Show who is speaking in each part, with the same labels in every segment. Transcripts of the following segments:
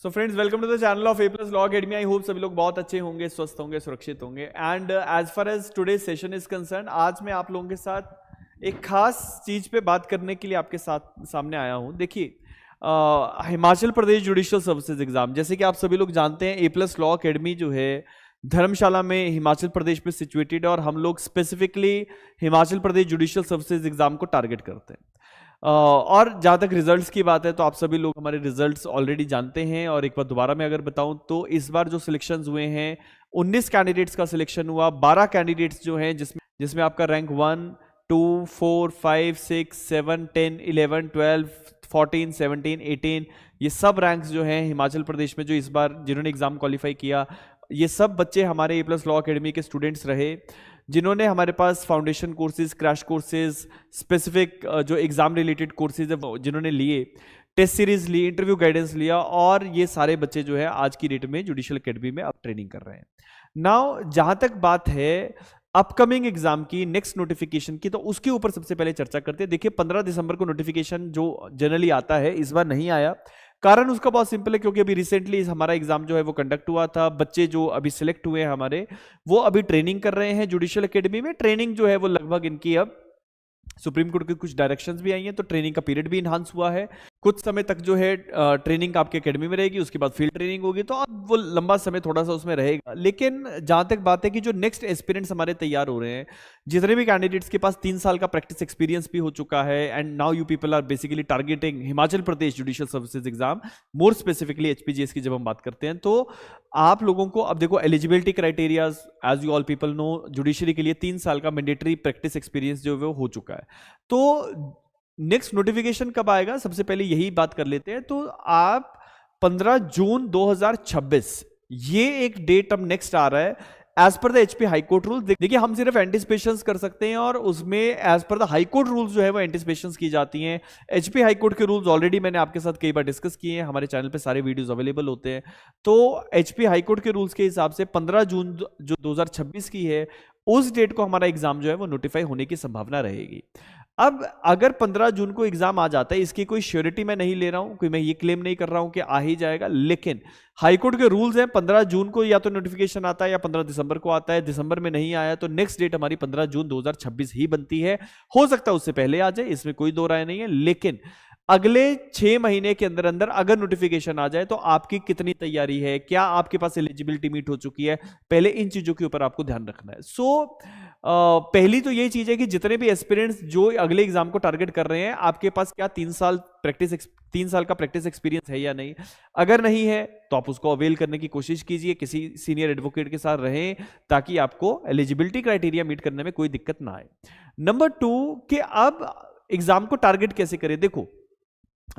Speaker 1: So friends, welcome to the channel of A Plus Law Academy. I hope सभी लोग बहुत अच्छे होंगे, स्वस्थ होंगे, सुरक्षित होंगे। And as far as today session is concern, आज मैं आप लोगों के साथ एक खास चीज पे बात करने के लिए आपके साथ सामने आया हूं। देखिए, Himachal Pradesh judicial services exam, जैसे कि आप सभी लोग जानते हैं, ए प्लस लॉ अकेडमी जो है धर्मशाला में हिमाचल प्रदेश में सिचुएटेड है और हम लोग specifically Himachal Pradesh judicial services exam को टारगेट करते हैं। और जहाँ तक रिजल्ट्स की बात है तो आप सभी लोग हमारे रिजल्ट्स ऑलरेडी जानते हैं। और एक बार दोबारा मैं अगर बताऊं तो इस बार जो सिलेक्शंस हुए हैं, 19 कैंडिडेट्स का सिलेक्शन हुआ। 12 कैंडिडेट्स जो हैं जिसमें आपका रैंक 1, 2, 4, 5, 6, 7, 10, 11, 12, 14, 17, 18, ये सब रैंक्स जो हैं हिमाचल प्रदेश में जो इस बार जिन्होंने एग्जाम क्वालिफाई किया, ये सब बच्चे हमारे ए प्लस लॉ अकेडमी के स्टूडेंट्स रहे, जिन्होंने हमारे पास foundation courses, crash courses, specific जो एग्जाम रिलेटेड कोर्सेज है जिन्होंने लिए, टेस्ट सीरीज ली, इंटरव्यू गाइडेंस लिया। और ये सारे बच्चे जो है आज की डेट में जुडिशियल अकेडमी में अब ट्रेनिंग कर रहे हैं। नाउ जहां तक बात है अपकमिंग एग्जाम की, नेक्स्ट नोटिफिकेशन की, तो उसके ऊपर सबसे पहले चर्चा करते हैं। देखिए, 15 दिसंबर को नोटिफिकेशन जो जनरली आता है, इस बार नहीं आया। कारण उसका बहुत सिंपल है, क्योंकि अभी रिसेंटली हमारा एग्जाम जो है वो कंडक्ट हुआ था। बच्चे जो अभी सिलेक्ट हुए हैं हमारे, वो अभी ट्रेनिंग कर रहे हैं जुडिशियल अकेडमी में। ट्रेनिंग जो है वो लगभग इनकी अब सुप्रीम कोर्ट की कुछ डायरेक्शंस भी आई हैं, तो ट्रेनिंग का पीरियड भी इनहांस हुआ है। कुछ समय तक जो है ट्रेनिंग आपके एकेडमी में रहेगी, उसके बाद फील्ड ट्रेनिंग होगी, तो अब वो लंबा समय थोड़ा सा उसमें रहेगा। लेकिन जहां तक बात है कि जो नेक्स्ट एस्पिरेंट्स हमारे तैयार हो रहे हैं, जितने भी कैंडिडेट्स के पास 3 साल का प्रैक्टिस एक्सपीरियंस भी हो चुका है, and now you people are basically targeting Himachal Pradesh judicial services exam, more specifically HPGS की जब हम बात करते हैं, तो आप लोगों को अब देखो eligibility criterias, as you all people know, judiciary के लिए 3 साल का मैंडेटरी प्रैक्टिस एक्सपीरियंस जो है वो हो चुका है। तो नेक्स्ट नोटिफिकेशन कब आएगा, सबसे पहले यही बात कर लेते हैं। तो आप 15 जून 2026, ये एक डेट अब नेक्स्ट आ रहा है as per the HP high court rule. देखिए, हम सिर्फ एंटिसिपेशंस कर सकते हैं और उसमें as per the high court rules जो है वो एंटिसिपेशंस की जाती हैं। एचपी हाईकोर्ट के रूल्स ऑलरेडी मैंने आपके साथ कई बार डिस्कस किए हैं, हमारे चैनल पे सारे वीडियोस अवेलेबल होते हैं। तो एचपी हाईकोर्ट के रूल्स के हिसाब से 15 जून जो 2026 की है, उस डेट को हमारा एग्जाम जो है वो नोटिफाई होने की संभावना रहेगी। अब अगर 15 जून को एग्जाम आ जाता है, इसकी कोई श्योरिटी मैं नहीं ले रहा हूं, कोई मैं ये क्लेम नहीं कर रहा हूं कि आ ही जाएगा, लेकिन हाईकोर्ट के रूल्स हैं 15 जून को या तो नोटिफिकेशन आता है या 15 दिसंबर को आता है। दिसंबर में नहीं आया तो नेक्स्ट डेट हमारी 15 जून 2026 ही बनती है। हो सकता है उससे पहले आ जाए, इसमें कोई दो राय नहीं है, लेकिन अगले 6 महीने के अंदर अंदर अगर नोटिफिकेशन आ जाए तो आपकी कितनी तैयारी है, क्या आपके पास एलिजिबिलिटी मीट हो चुकी है, पहले इन चीजों के ऊपर आपको ध्यान रखना है। पहली तो यही चीज है कि जितने भी एस्पिरेंट्स जो अगले एग्जाम को टारगेट कर रहे हैं, आपके पास क्या 3 साल का प्रैक्टिस एक्सपीरियंस है या नहीं। अगर नहीं है तो आप उसको अवेल करने की कोशिश कीजिए, किसी सीनियर एडवोकेट के साथ रहें, ताकि आपको एलिजिबिलिटी क्राइटेरिया मीट करने में कोई दिक्कत ना आए। नंबर 2 कि अब एग्जाम को टारगेट कैसे करें। देखो,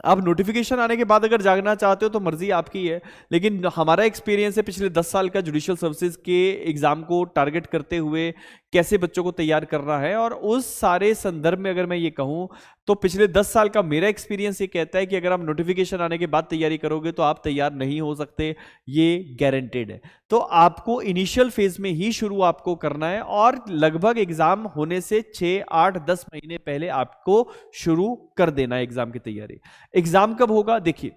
Speaker 1: अब नोटिफिकेशन आने के बाद अगर जागना चाहते हो तो मर्जी आपकी है, लेकिन हमारा एक्सपीरियंस है पिछले 10 साल का जुडिशियल सर्विसेज के एग्जाम को टारगेट करते हुए कैसे बच्चों को तैयार करना है। और उस सारे संदर्भ में अगर मैं ये कहूं तो पिछले 10 साल का मेरा एक्सपीरियंस ये कहता है कि अगर आप नोटिफिकेशन आने के बाद तैयारी करोगे तो आप तैयार नहीं हो सकते, ये गारंटेड है। तो आपको इनिशियल फेज में ही शुरू आपको करना है और लगभग एग्जाम होने से 6, 8, 10 महीने पहले आपको शुरू कर देना है एग्जाम की तैयारी। एग्जाम कब होगा, देखिए,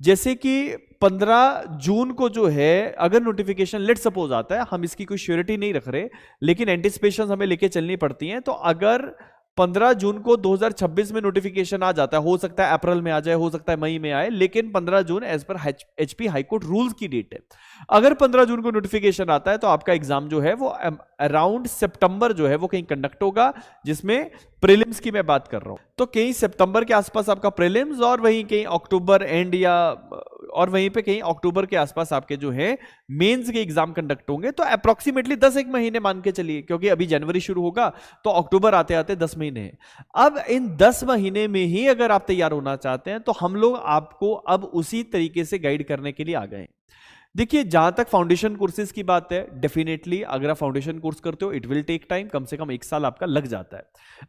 Speaker 1: जैसे कि 15 जून को जो है अगर नोटिफिकेशन लेट सपोज आता है, हम इसकी कोई श्योरिटी नहीं रख रहे, लेकिन एंटिसिपेशन हमें लेके चलनी पड़ती हैं। तो अगर 15 जून को 2026 में नोटिफिकेशन आ जाता है, हो सकता है अप्रैल में आ जाए, हो सकता है मई में आए, लेकिन 15 जून एज पर एचपी हाईकोर्ट रूल्स की डेट है। अगर 15 जून को नोटिफिकेशन आता है तो आपका एग्जाम जो है वो अराउंड सितंबर जो है वो कहीं कंडक्ट होगा, जिसमें प्रीलिम्स की मैं बात कर रहा हूं। तो कहीं सितंबर के आसपास आपका प्रीलिम्स और वहीं कहीं अक्टूबर एंड या और वहीं पे कहीं अक्टूबर के आसपास आपके जो है मेंस के एग्जाम कंडक्ट होंगे। तो अप्रोक्सीमेटली 10-1 महीने मान के चलिए, क्योंकि अभी जनवरी शुरू होगा तो अक्टूबर आते आते 10 महीने हैं। अब इन 10 महीने में ही अगर आप तैयार होना चाहते हैं तो हम लोग आपको अब उसी तरीके से गाइड करने के लिए आ गए। देखिए, जहां तक फाउंडेशन कोर्सेज की बात है, डेफिनेटली अगर आप फाउंडेशन कोर्स करते हो इट विल टेक टाइम, कम से कम 1 साल आपका लग जाता है।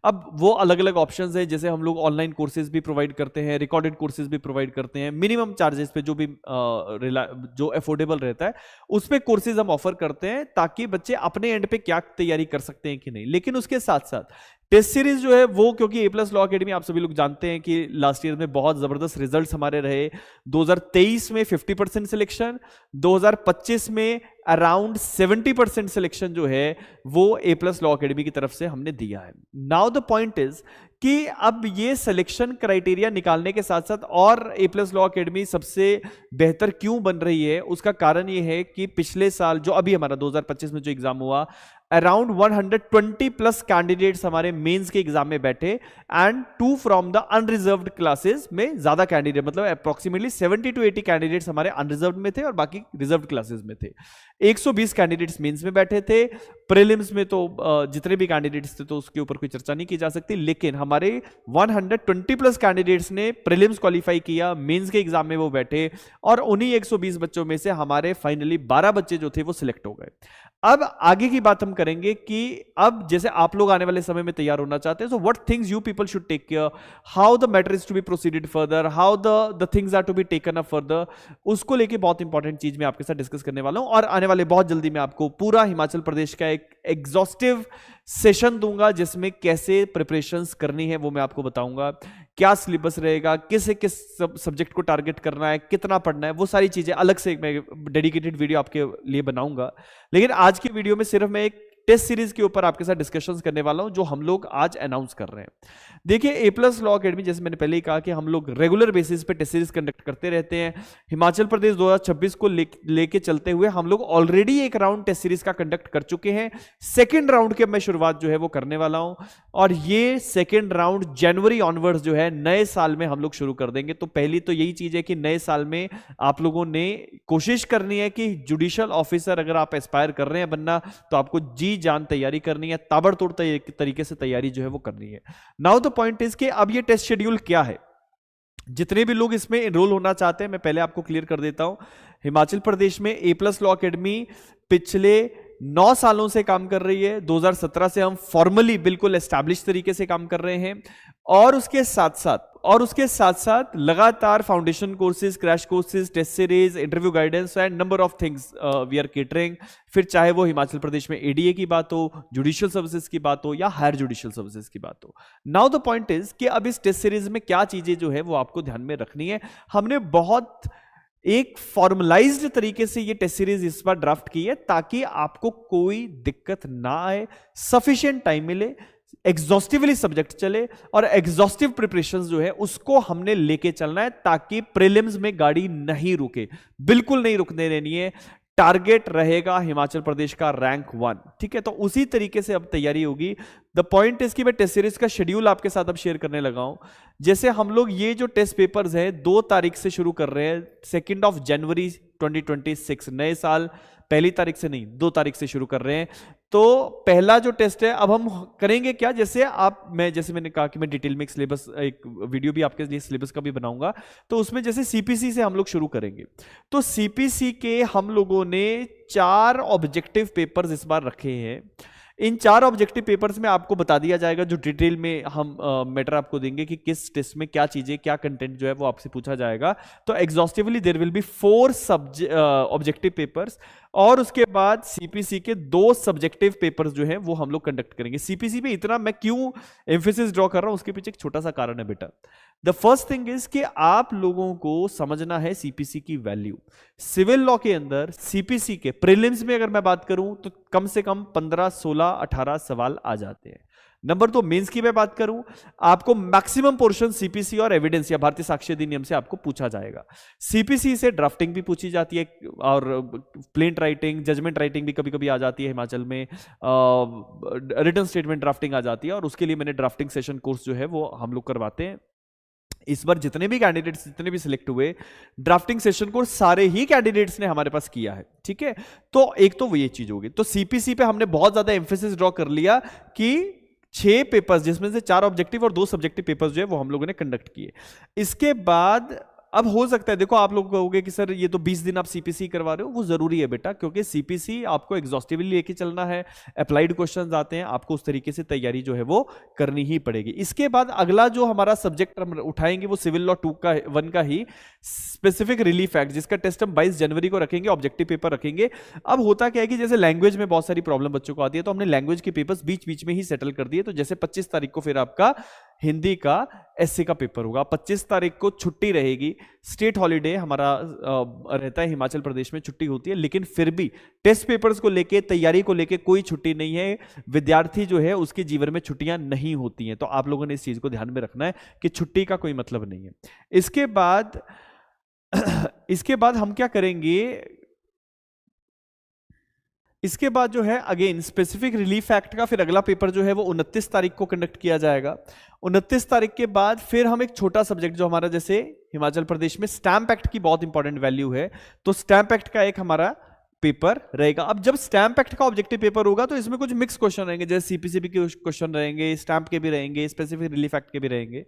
Speaker 1: अब वो अलग अलग ऑप्शंस हैं, जैसे हम लोग ऑनलाइन कोर्सेज भी प्रोवाइड करते हैं, रिकॉर्डेड कोर्सेज भी प्रोवाइड करते हैं, मिनिमम चार्जेस पे जो भी जो अफोर्डेबल रहता है उस पे कोर्सेज हम ऑफर करते हैं, ताकि बच्चे अपने एंड पे क्या तैयारी कर सकते हैं कि नहीं। लेकिन उसके साथ साथ टेस्ट सीरीज जो है वो, क्योंकि ए प्लस लॉ अकेडमी आप सभी लोग जानते हैं कि लास्ट ईयर में बहुत जबरदस्त रिजल्ट्स हमारे रहे। 2023 में 50% सिलेक्शन, 2025 में अराउंड 70% सिलेक्शन जो है वो ए प्लस लॉ अकेडमी की तरफ से हमने दिया है। नाउ द पॉइंट इज कि अब ये सिलेक्शन क्राइटेरिया निकालने के साथ साथ और ए प्लस लॉ अकेडमी सबसे बेहतर क्यों बन रही है, उसका कारण ये है कि पिछले साल जो अभी हमारा 2025 में जो एग्जाम हुआ, अराउंड 120 प्लस कैंडिडेट्स हमारे मेंस के एग्जाम में बैठे and 2 from the unreserved classes में ज्यादा कैंडिडेट, मतलब अप्रोक्सीमेटली 70 to 80 कैंडिडेट्स हमारे अनरिजर्व्ड में थे और बाकी रिजर्व्ड क्लासेस में थे। 120 कैंडिडेट्स मेंस में बैठे थे। प्रीलिम्स में तो जितने भी कैंडिडेट्स थे तो उसके ऊपर कोई चर्चा नहीं की जा सकती, लेकिन हमारे 120 प्लस कैंडिडेट्स ने प्रीलिम्स क्वालिफाई किया, मेंस के एग्जाम में वो बैठे और उन्हीं 120 बच्चों में से हमारे फाइनली 12 बच्चे जो थे वो सिलेक्ट हो गए। अब आगे की बात हम करेंगे कि अब जैसे आप लोग आने वाले समय में तैयार होना चाहते हैं, so what things you people should take care, how the matter is to be proceeded further, how the things are to be taken up further, उसको लेके बहुत इंपॉर्टेंट चीज मैं आपके साथ डिस्कस करने वाला हूं। और आने वाले बहुत जल्दी मैं आपको पूरा हिमाचल प्रदेश का एक एग्जॉस्टिव सेशन दूंगा जिसमें कैसे प्रिपरेशंस करनी है वो मैं आपको बताऊंगा, क्या सिलेबस रहेगा, किस सब्जेक्ट को टारगेट करना है, कितना पढ़ना है, वो सारी चीजें अलग से मैं डेडिकेटेड वीडियो आपके लिए बनाऊंगा। लेकिन आज की वीडियो में सिर्फ मैं एक टेस्ट सीरीज के ऊपर आपके साथ डिस्कशंस करने वाला हूं जो हम लोग आज अनाउंस कर रहे हैं। देखिए, ए प्लस लॉ अकेडमी, जैसे मैंने पहले ही कहा कि हम लोग रेगुलर बेसिस पे टेस्ट सीरीज कंडक्ट करते रहते हैं। हिमाचल प्रदेश 2026 को लेके चलते हुए हम लोग ऑलरेडी एक राउंड टेस्ट सीरीज का कंडक्ट कर चुके हैं। सेकेंड राउंड की मैं शुरुआत जो है वो करने वाला हूं और ये सेकेंड राउंड जनवरी ऑनवर्ड्स जो है नए साल में हम लोग शुरू कर देंगे। तो पहली तो यही चीज है कि नए साल में आप लोगों ने कोशिश करनी है कि जुडिशियल ऑफिसर अगर आप एस्पायर कर रहे हैं बनना तो आपको जी जान तैयारी करनी है, ताबड़तोड़ तरीके से तैयारी जो है वो करनी है। नाउ द पॉइंट इज कि अब ये टेस्ट शेड्यूल क्या है, जितने भी लोग इसमें एनरोल होना चाहते हैं मैं पहले आपको क्लियर कर देता हूं। हिमाचल प्रदेश में ए प्लस लॉ अकेडमी पिछले 9 सालों से काम कर रही है। 2017 से हम फॉर्मली बिल्कुल एस्टैब्लिश तरीके से काम कर रहे हैं और उसके साथ साथ लगातार foundation courses, crash courses, test series, interview guidance and number of things we are catering. फिर चाहे वो हिमाचल प्रदेश में एडीए की बात हो, जुडिशियल सर्विसेज की बात हो या हायर जुडिशियल सर्विसेज की बात हो। नाउ द पॉइंट इज कि अब इस टेस्ट सीरीज में क्या चीजें जो है वो आपको ध्यान में रखनी है। हमने बहुत एक फॉर्मलाइज्ड तरीके से ये टेस्ट सीरीज इस बार ड्राफ्ट की है ताकि आपको कोई दिक्कत ना आए, सफिशिएंट टाइम मिले, एग्जॉस्टिवली सब्जेक्ट चले और एग्जॉस्टिव प्रिपरेशंस जो है उसको हमने लेके चलना है ताकि प्रीलिम्स में गाड़ी नहीं रुके, बिल्कुल नहीं रुकने देनी है। टारगेट रहेगा हिमाचल प्रदेश का रैंक 1, ठीक है। तो उसी तरीके से अब तैयारी होगी। द पॉइंट इज कि मैं टेस्ट सीरीज का शेड्यूल आपके साथ अब शेयर करने लगा हूं। जैसे हम लोग ये जो टेस्ट पेपर्स है 2 तारीख से शुरू कर रहे हैं, 2 जनवरी 2026, नए साल 1 तारीख से नहीं 2 तारीख से शुरू कर रहे हैं। तो पहला जो टेस्ट है अब हम करेंगे क्या, जैसे मैंने कहा कि मैं डिटेल में एक वीडियो भी आपके लिए सिलेबस का भी बनाऊंगा, तो उसमें जैसे सीपीसी से हम लोग शुरू करेंगे। तो सीपीसी के हम लोगों ने 4 ऑब्जेक्टिव पेपर्स इस बार रखे हैं। इन 4 ऑब्जेक्टिव पेपर्स में आपको बता दिया जाएगा, जो डिटेल में हम मैटर आपको देंगे कि किस टेस्ट में क्या चीजें, क्या कंटेंट जो है वो आपसे पूछा जाएगा। तो exhaustively there will be 4 objective papers और उसके बाद सीपीसी के 2 सब्जेक्टिव पेपर्स जो हैं वो हम लोग कंडक्ट करेंगे। सीपीसी पे इतना मैं क्यों एम्फेसिस ड्रॉ कर रहा हूं उसके पीछे एक छोटा सा कारण है बेटा। द फर्स्ट थिंग इज कि आप लोगों को समझना है सीपीसी की वैल्यू। सिविल लॉ के अंदर सीपीसी के प्रीलिम्स में अगर मैं बात करूं तो कम से कम 15, 16, 18 सवाल आ जाते हैं। नंबर 2 मेंस की मैं बात करूं, आपको मैक्सिमम पोर्शन सीपीसी और एविडेंस या भारतीय साक्ष्य अधिनियम से आपको पूछा जाएगा। सीपीसी से ड्राफ्टिंग भी पूछी जाती है और प्लेंट राइटिंग, जजमेंट राइटिंग भी कभी कभी आ जाती है हिमाचल में, रिटन स्टेटमेंट ड्राफ्टिंग आ जाती है और उसके लिए मैंने ड्राफ्टिंग सेशन कोर्स जो है वो हम लोग करवाते हैं। इस बार जितने भी कैंडिडेट्स जितने भी सिलेक्ट हुए ड्राफ्टिंग सेशन को सारे ही कैंडिडेट्स ने हमारे पास किया है, ठीक है। तो एक तो वो ये चीज होगी। तो सीपीसी पे हमने बहुत ज्यादा एम्फेसिस ड्रॉ कर लिया कि 6 पेपर्स जिसमें से 4 ऑब्जेक्टिव और 2 सब्जेक्टिव पेपर्स जो है वो हम लोगों ने कंडक्ट किए। इसके बाद अब हो सकता है, देखो आप लोग कहोगे कि सर ये तो 20 दिन आप सीपीसी करवा रहे हो, वो जरूरी है बेटा, क्योंकि सीपीसी आपको एग्जॉस्टिवली लेके चलना है, अप्लाइड क्वेश्चंस आते हैं, आपको उस तरीके से तैयारी जो है वो करनी ही पड़ेगी। इसके बाद अगला जो हमारा सब्जेक्ट हम उठाएंगे वो सिविल लॉ 1 का ही स्पेसिफिक रिलीफ एक्ट, जिसका टेस्ट हम 22 जनवरी को रखेंगे, ऑब्जेक्टिव पेपर रखेंगे। अब होता क्या है कि जैसे लैंग्वेज में बहुत सारी प्रॉब्लम बच्चों को आती है, तो हमने लैंग्वेज के पेपर्स बीच बीच में ही सेटल कर दिए। तो जैसे 25 तारीख को फिर आपका हिंदी का एसए का पेपर होगा, 25 तारीख को छुट्टी रहेगी, स्टेट हॉलीडे हमारा रहता है, हिमाचल प्रदेश में छुट्टी होती है, लेकिन फिर भी टेस्ट पेपर्स को लेके, तैयारी को लेके कोई छुट्टी नहीं है। विद्यार्थी जो है उसके जीवन में छुट्टियां नहीं होती हैं, तो आप लोगों ने इस चीज को ध्यान में रखना है कि छुट्टी का कोई मतलब नहीं है। इसके बाद हम क्या करेंगे, इसके बाद जो है अगेन स्पेसिफिक रिलीफ एक्ट का फिर अगला पेपर जो है वो 29 तारीख को कंडक्ट किया जाएगा। 29 तारीख के बाद फिर हम एक छोटा सब्जेक्ट जो हमारा, जैसे हिमाचल प्रदेश में स्टैंप एक्ट की बहुत इंपॉर्टेंट वैल्यू है, तो स्टैंप एक्ट का एक हमारा पेपर रहेगा। अब जब स्टैंप एक्ट का ऑब्जेक्टिव पेपर होगा तो इसमें कुछ मिक्स क्वेश्चन रहेंगे, जैसे सीपीसीबी के क्वेश्चन रहेंगे, स्टैंप के भी रहेंगे, स्पेसिफिक रिलीफ एक्ट के भी रहेंगे।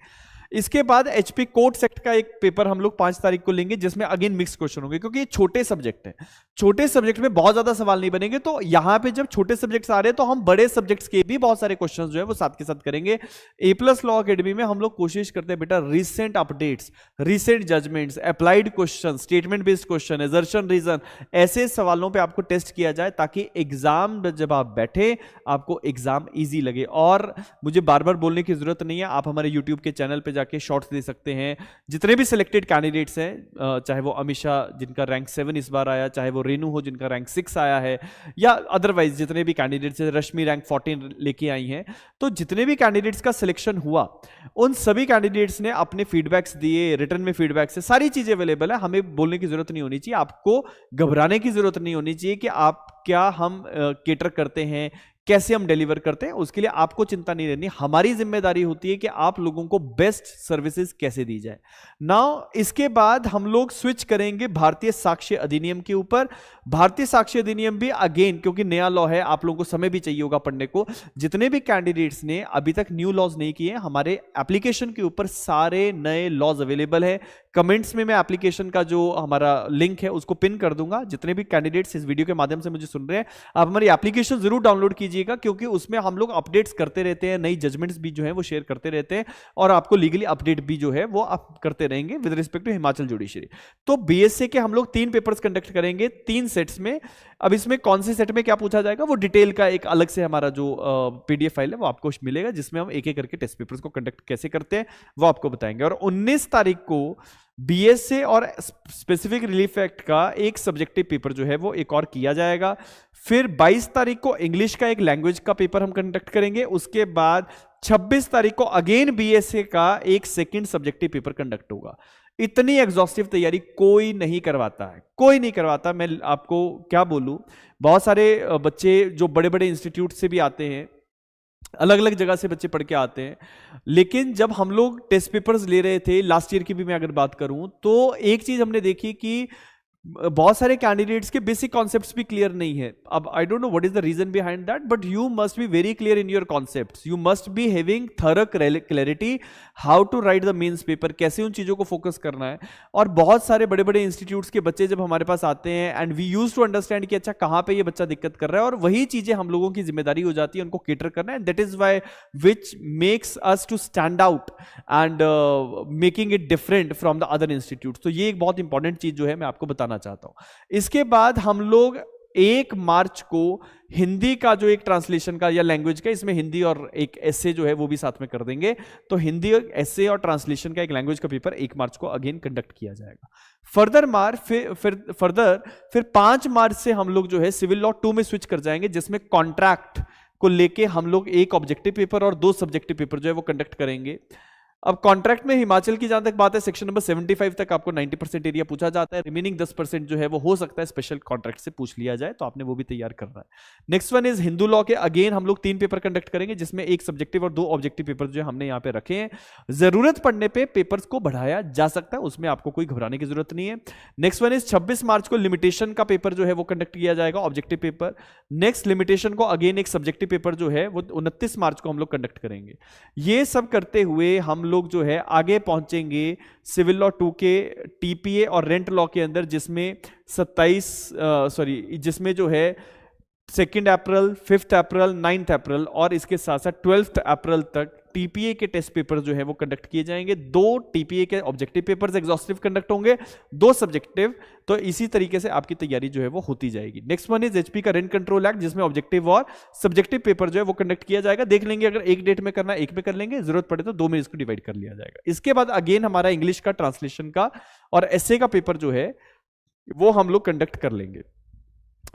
Speaker 1: इसके बाद एचपी कोर्ट्स एक्ट का एक पेपर हम लोग 5 तारीख को लेंगे, जिसमें अगेन मिक्स क्वेश्चन होंगे, क्योंकि ये छोटे सब्जेक्ट हैं, छोटे सब्जेक्ट में बहुत ज्यादा सवाल नहीं बनेंगे। तो यहां पे जब छोटे सब्जेक्ट्स आ रहे हैं तो हम बड़े सब्जेक्ट्स के भी बहुत सारे क्वेश्चंस जो है वो साथ के साथ करेंगे। A+ लॉ अकेडमी में हम लोग कोशिश करते हैं बेटा recent updates, recent judgments, applied question, statement based question, assertion reason, ऐसे सवालों पे आपको टेस्ट किया जाए, ताकि एग्जाम जब आप बैठे आपको एग्जाम इजी लगे। और मुझे बार बार बोलने की जरूरत नहीं है, आप हमारे यूट्यूब के चैनल पे जाके शॉर्ट्स दे सकते हैं। जितने भी सिलेक्टेड कैंडिडेट्स हैं, चाहे वो अमीषा जिनका रैंक 7 इस बार आया, चाहे वो रेनू हो जिनका रैंक 6 आया है, या अदरवाइज जितने भी कैंडिडेट्स हैं, रश्मि रैंक 14 लेके आई हैं, तो जितने भी कैंडिडेट्स का सिलेक्शन हुआ उन सभी कैंडिडेट्स ने अपने फीडबैक्स दिए, रिटर्न में फीडबैक्स है, सारी चीजें अवेलेबल है। हमें बोलने की जरूरत नहीं होनी चाहिए, आपको घबराने की जरूरत नहीं होनी चाहिए कि आप क्या हम केटर करते हैं, कैसे हम डिलीवर करते हैं, उसके लिए आपको चिंता नहीं रहनी। हमारी जिम्मेदारी होती है कि आप लोगों को बेस्ट सर्विसेज कैसे दी जाए। नाउ इसके बाद हम लोग स्विच करेंगे भारतीय साक्ष्य अधिनियम के ऊपर। भारतीय साक्ष्य अधिनियम भी अगेन क्योंकि नया लॉ है, आप लोगों को समय भी चाहिए होगा पढ़ने को। जितने भी कैंडिडेट्स ने अभी तक न्यू लॉज नहीं किए, हमारे एप्लीकेशन के ऊपर सारे नए लॉज अवेलेबल है। कमेंट्स में मैं एप्लीकेशन का जो हमारा लिंक है उसको पिन कर दूंगा। जितने भी कैंडिडेट्स इस वीडियो के माध्यम से मुझे सुन रहे हैं, आप हमारी एप्लीकेशन जरूर डाउनलोड कीजिएगा, क्योंकि उसमें हम लोग अपडेट्स करते रहते हैं, नई जजमेंट्स भी जो है वो शेयर करते रहते हैं, और आपको लीगली अपडेट भी जो है वो आप करते रहेंगे with respect to Himachal judiciary. तो बीएसए के हम लोग 3 पेपर्स कंडक्ट करेंगे 3 सेट्स में। अब इसमें कौन से सेट में क्या पूछा जाएगा वो डिटेल का एक अलग से हमारा जो पीडीएफ फाइल है वो आपको मिलेगा, जिसमें हम एक एक करके टेस्ट पेपर्स को कंडक्ट कैसे करते हैं वो आपको बताएंगे। और 19 तारीख को बीएसए और स्पेसिफिक रिलीफ एक्ट का एक सब्जेक्टिव पेपर जो है वो एक और किया जाएगा। फिर 22 तारीख को इंग्लिश का एक लैंग्वेज का पेपर हम कंडक्ट करेंगे। उसके बाद 26 तारीख को अगेन बीएसए का एक सेकंड सब्जेक्टिव पेपर कंडक्ट होगा। इतनी एग्जॉस्टिव तैयारी कोई नहीं करवाता है, कोई नहीं करवाता। मैं आपको क्या बोलूं, बहुत सारे बच्चे जो बड़े बड़े इंस्टीट्यूट से भी आते हैं, अलग अलग जगह से बच्चे पढ़ के आते हैं, लेकिन जब हम लोग टेस्ट पेपर्स ले रहे थे लास्ट ईयर की भी मैं अगर बात करूं, तो एक चीज हमने देखी कि बहुत सारे कैंडिडेट्स के बेसिक कॉन्सेप्ट्स भी क्लियर नहीं है। अब I don't know what is the reason behind that, but you must be very clear in your concepts, you must be having thorough clarity how to write the mains paper, कैसे उन चीजों को focus करना है। और बहुत सारे बड़े बड़े इंस्टीट्यूट्स के बच्चे जब हमारे पास आते हैं and we use to understand कि अच्छा कहां पे ये बच्चा दिक्कत कर रहा है, और वही चीजें हम लोगों की जिम्मेदारी हो जाती है उनको केटर करना, and that is why which makes us to stand out and making it different from the other institute. तो ये एक बहुत इंपॉर्टेंट चीज जो है मैं आपको बताना चाहता हूं। इसके बाद हम लोग 1 मार्च को हिंदी का जो एक ट्रांसलेशन का या लैंग्वेज का, इसमें हिंदी और एक एसे जो है वो भी साथ में कर देंगे, तो हिंदी एसे और ट्रांसलेशन का एक लैंग्वेज का पेपर 1 मार्च को अगेन कंडक्ट किया जाएगा। फिर 5 मार्च से हम लोग जो है सिविल लॉ 2 में स्विच कर जाएंगे, जिसमें कॉन्ट्रैक्ट को लेके हम लोग एक ऑब्जेक्टिव पेपर और 2 सब्जेक्टिव पेपर जो है वो कंडक्ट करेंगे। अब कॉन्ट्रैक्ट में हिमाचल की जहां तक बात है, सेक्शन नंबर 75 तक आपको 90% एरिया पूछा जाता है, रिमेनिंग 10% जो है वो हो सकता है स्पेशल कॉन्ट्रैक्ट से पूछ लिया जाए, तो आपने वो भी तैयार करना है। Next one is Hindu law के अगेन हम लोग 3 पेपर कंडक्ट करेंगे, जिसमें एक सब्जेक्टिव और 2 ऑब्जेक्टिव पेपर जो हमने यहाँ पे रखे हैं। जरूरत पड़ने पे पेपर्स को बढ़ाया जा सकता है, उसमें आपको कोई घबराने की जरूरत नहीं है। नेक्स्ट वन इज 26 मार्च को लिमिटेशन का पेपर जो है वो कंडक्ट किया जाएगा, ऑब्जेक्टिव पेपर। नेक्स्ट लिमिटेशन को अगेन एक सब्जेक्टिव पेपर जो है वो 29 मार्च को हम लोग कंडक्ट करेंगे। ये सब करते हुए हम लोग जो है आगे पहुंचेंगे सिविल लॉ 2 के टीपीए और रेंट लॉ के अंदर, जिसमें 27 जो है 2 अप्रैल, 5 अप्रैल, 9 अप्रैल और इसके साथ साथ 12 अप्रैल तक टीपीए के टेस्ट पेपर जो है वो कंडक्ट किए जाएंगे। 2 टीपीए के ऑब्जेक्टिव पेपर्स एग्जॉस्टिव कंडक्ट होंगे, 2 सब्जेक्टिव। तो इसी तरीके से आपकी तैयारी जो है वो होती जाएगी। नेक्स्ट वन इज एचपी का रेंट कंट्रोल एक्ट, जिसमें ऑब्जेक्टिव और सब्जेक्टिव पेपर जो है वो कंडक्ट किया जाएगा। देख लेंगे, अगर एक डेट में करना है एक में कर लेंगे, जरूरत पड़े तो 2 में इसको डिवाइड कर लिया जाएगा। इसके बाद अगेन हमारा इंग्लिश का, ट्रांसलेशन का और एसए का पेपर जो है वो हम लोग कंडक्ट कर लेंगे।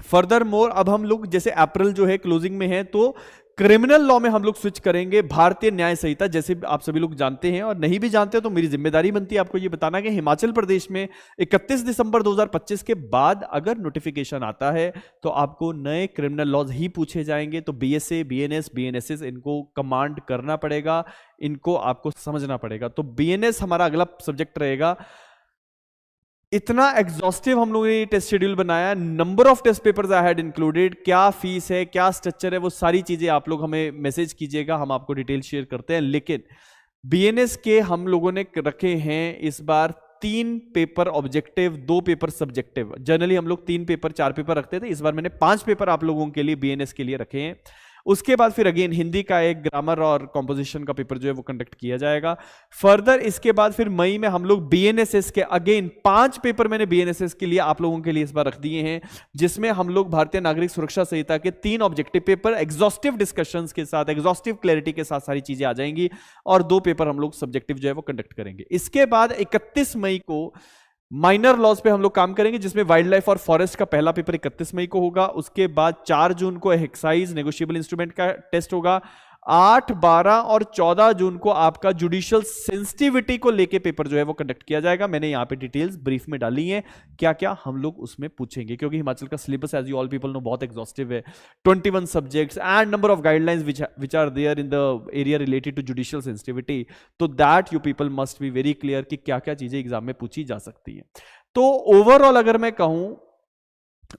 Speaker 1: फर्दर मोर अब हम लोग जैसे अप्रैल जो है क्लोजिंग में है, तो क्रिमिनल लॉ में हम लोग स्विच करेंगे भारतीय न्याय संहिता। जैसे आप सभी लोग जानते हैं और नहीं भी जानते तो मेरी जिम्मेदारी बनती है आपको ये बताना कि हिमाचल प्रदेश में 31 दिसंबर 2025 के बाद अगर नोटिफिकेशन आता है तो आपको नए क्रिमिनल लॉज ही पूछे जाएंगे। तो बीएसए, बीएनएस, बीएनएसएस इनको कमांड करना पड़ेगा, इनको आपको समझना पड़ेगा। तो बीएनएस हमारा अगला सब्जेक्ट रहेगा। इतना एग्जॉस्टिव हम लोगों ने टेस्ट शेड्यूल बनाया, number of test papers I had included, क्या फीस है, क्या स्ट्रक्चर है, वो सारी चीजें आप लोग हमें मैसेज कीजिएगा, हम आपको डिटेल शेयर करते हैं। लेकिन बीएनएस के हम लोगों ने रखे हैं इस बार 3 paper objective, 2 paper subjective. Generally हम लोग 3 पेपर 4 पेपर रखते थे, इस बार मैंने 5 पेपर आप लोगों के लिए बीएनएस के लिए रखे हैं। उसके बाद फिर अगेन हिंदी का एक ग्रामर और कॉम्पोजिशन का पेपर जो है वो कंडक्ट किया जाएगा। फर्दर इसके बाद फिर मई में हम लोग बीएनएसएस के अगेन 5 पेपर मैंने बीएनएसएस के लिए आप लोगों के लिए इस बार रख दिए हैं, जिसमें हम लोग भारतीय नागरिक सुरक्षा संहिता के 3 ऑब्जेक्टिव पेपर एग्जॉस्टिव डिस्कशंस के साथ, एग्जॉस्टिव क्लैरिटी के साथ सारी चीजें आ जाएंगी और 2 पेपर हम लोग सब्जेक्टिव जो है वो कंडक्ट करेंगे। इसके बाद 31 मई को माइनर लॉज पे हम लोग काम करेंगे, जिसमें वाइल्ड लाइफ और फॉरेस्ट का पहला पेपर 31 मई को होगा। उसके बाद 4 जून को एक्साइज नेगोशिएबल इंस्ट्रूमेंट का टेस्ट होगा। 8, 12 और 14 जून को आपका जुडिशियल सेंसिटिविटी को लेके पेपर जो है वो कंडक्ट किया जाएगा। मैंने यहाँ पे डिटेल्स ब्रीफ में डाली हैं, क्या क्या हम लोग उसमें पूछेंगे, क्योंकि हिमाचल का syllabus as you all people know बहुत एग्जॉस्टिव है। 21 subjects and number of guidelines which are there in the area related to judicial sensitivity, तो that you people must be very clear कि क्या क्या चीजें एग्जाम में पूछी जा सकती है। तो ओवरऑल अगर मैं कहूं,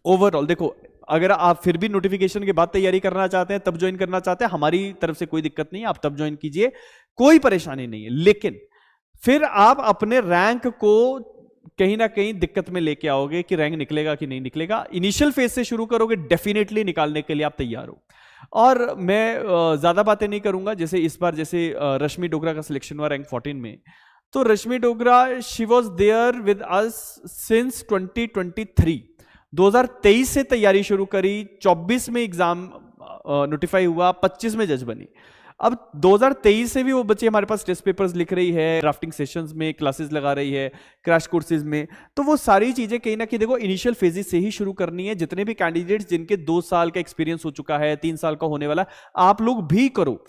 Speaker 1: ओवरऑल देखो, अगर आप फिर भी नोटिफिकेशन के बाद तैयारी करना चाहते हैं, तब ज्वाइन करना चाहते हैं, हमारी तरफ से कोई दिक्कत नहीं है, आप तब ज्वाइन कीजिए, कोई परेशानी नहीं है। लेकिन फिर आप अपने रैंक को कहीं ना कहीं दिक्कत में लेके आओगे कि रैंक निकलेगा कि नहीं निकलेगा। इनिशियल फेज से शुरू करोगे, डेफिनेटली निकालने के लिए आप तैयार हो। और मैं ज्यादा बातें नहीं करूंगा। जैसे इस बार जैसे रश्मि डोगरा का सिलेक्शन हुआ रैंक 14 में, तो Rashmi Dogra she was there with us since 2023, 2023 से तैयारी शुरू करी, 24 में एग्जाम नोटिफाई हुआ, 25 में जज बनी। अब 2023 से भी वो बच्चे हमारे पास टेस्ट पेपर्स लिख रही है, ड्राफ्टिंग सेशंस में क्लासेस लगा रही है, क्रैश कोर्सेज में। तो वो सारी चीजें कहीं ना कहीं देखो इनिशियल फेजेस से ही शुरू करनी है। जितने भी कैंडिडेट्स जिनके 2 साल का एक्सपीरियंस हो चुका है, 3 साल का होने वाला, आप लोग भी करो।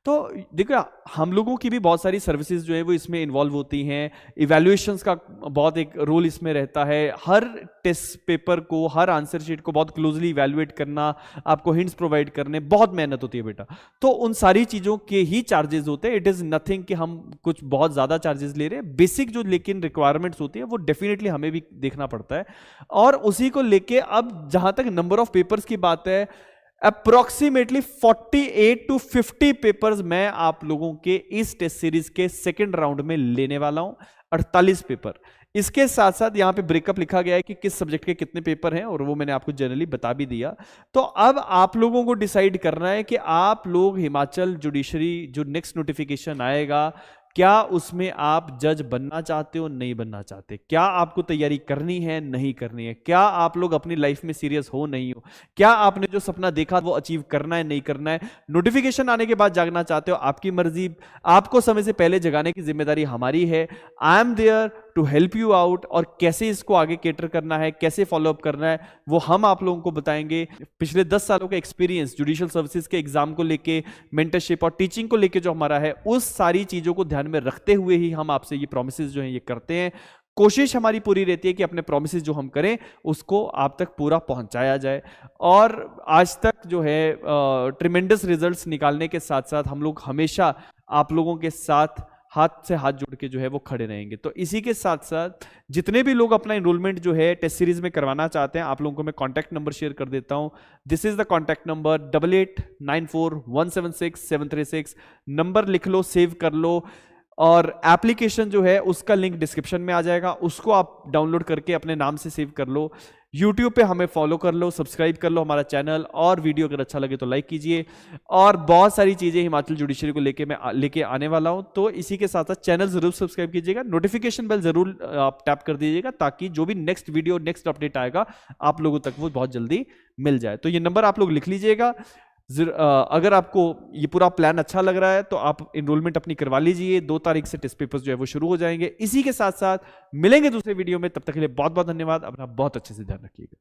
Speaker 1: तो देखो हम लोगों की भी बहुत सारी सर्विसेज जो है वो इसमें इन्वॉल्व होती हैं। इवैल्यूएशंस का बहुत एक रोल इसमें रहता है। हर टेस्ट पेपर को, हर आंसर शीट को बहुत क्लोजली इवैल्यूएट करना, आपको हिंट्स प्रोवाइड करने, बहुत मेहनत होती है बेटा। तो उन सारी चीज़ों के ही चार्जेस होते हैं। इट इज़ नथिंग कि हम कुछ बहुत ज़्यादा चार्जेस ले रहे हैं। बेसिक जो लेकिन रिक्वायरमेंट्स होती है वो डेफिनेटली हमें भी देखना पड़ता है। और उसी को लेके अब जहाँ तक नंबर ऑफ पेपर्स की बात है, अप्रोक्सीमेटली 48 to 50 पेपर्स मैं आप लोगों के इस टेस्ट सीरीज के सेकेंड राउंड में लेने वाला हूं, 48 पेपर। इसके साथ साथ यहां पे ब्रेकअप लिखा गया है कि किस सब्जेक्ट के कितने पेपर हैं, और वो मैंने आपको जनरली बता भी दिया। तो अब आप लोगों को डिसाइड करना है कि आप लोग हिमाचल जुडिशरी जो नेक्स्ट नोटिफिकेशन आएगा, क्या उसमें आप जज बनना चाहते हो, नहीं बनना चाहते, क्या आपको तैयारी करनी है, नहीं करनी है, क्या आप लोग अपनी लाइफ में सीरियस हो, नहीं हो, क्या आपने जो सपना देखा वो अचीव करना है, नहीं करना है। नोटिफिकेशन आने के बाद जागना चाहते हो, आपकी मर्जी। आपको समय से पहले जगाने की जिम्मेदारी हमारी है। I am there to help you out, और कैसे इसको आगे केटर करना है, कैसे फॉलोअप करना है, वो हम आप लोगों को बताएंगे। पिछले 10 सालों का एक्सपीरियंस जुडिशियल सर्विसेज के एग्जाम को लेके, मेंटरशिप और टीचिंग को लेके जो हमारा है, उस सारी चीजों को ध्यान में रखते हुए ही हम आपसे ये प्रॉमिसेस जो हैं ये करते हैं। कोशिश हमारी पूरी रहती है कि अपने प्रॉमिसेस जो हम करें उसको आप तक पूरा पहुंचाया जाए। और आज तक जो है ट्रिमेंडस रिजल्ट्स निकालने के साथ साथ हम लोग हमेशा आप लोगों के साथ हाथ से हाथ जोड़ के जो है वो खड़े रहेंगे। तो इसी के साथ साथ जितने भी लोग अपना एनरोलमेंट जो है टेस्ट सीरीज में करवाना चाहते हैं, आप लोगों को मैं कॉन्टैक्ट नंबर शेयर कर देता हूं। This is the contact number 8894176736। Number लिख लो, सेव कर लो। और एप्लीकेशन जो है उसका लिंक डिस्क्रिप्शन में आ जाएगा, उसको आप डाउनलोड करके अपने नाम से सेव कर लो। यूट्यूब पे हमें फॉलो कर लो, सब्सक्राइब कर लो हमारा चैनल, और वीडियो अगर अच्छा लगे तो लाइक कीजिए। और बहुत सारी चीजें हिमाचल जुडिशरी को लेके आने वाला हूं, तो इसी के साथ साथ चैनल जरूर सब्सक्राइब कीजिएगा, नोटिफिकेशन बेल जरूर आप टैप कर दीजिएगा, ताकि जो भी नेक्स्ट वीडियो नेक्स्ट अपडेट आएगा आप लोगों तक वो बहुत जल्दी मिल जाए। तो ये नंबर आप लोग लिख लीजिएगा। अगर आपको ये पूरा प्लान अच्छा लग रहा है तो आप इनरोलमेंट अपनी करवा लीजिए। 2 तारीख से टेस्ट पेपर्स जो है वो शुरू हो जाएंगे। इसी के साथ साथ मिलेंगे दूसरे वीडियो में, तब तक के लिए बहुत बहुत धन्यवाद। अपना बहुत अच्छे से ध्यान रखिएगा।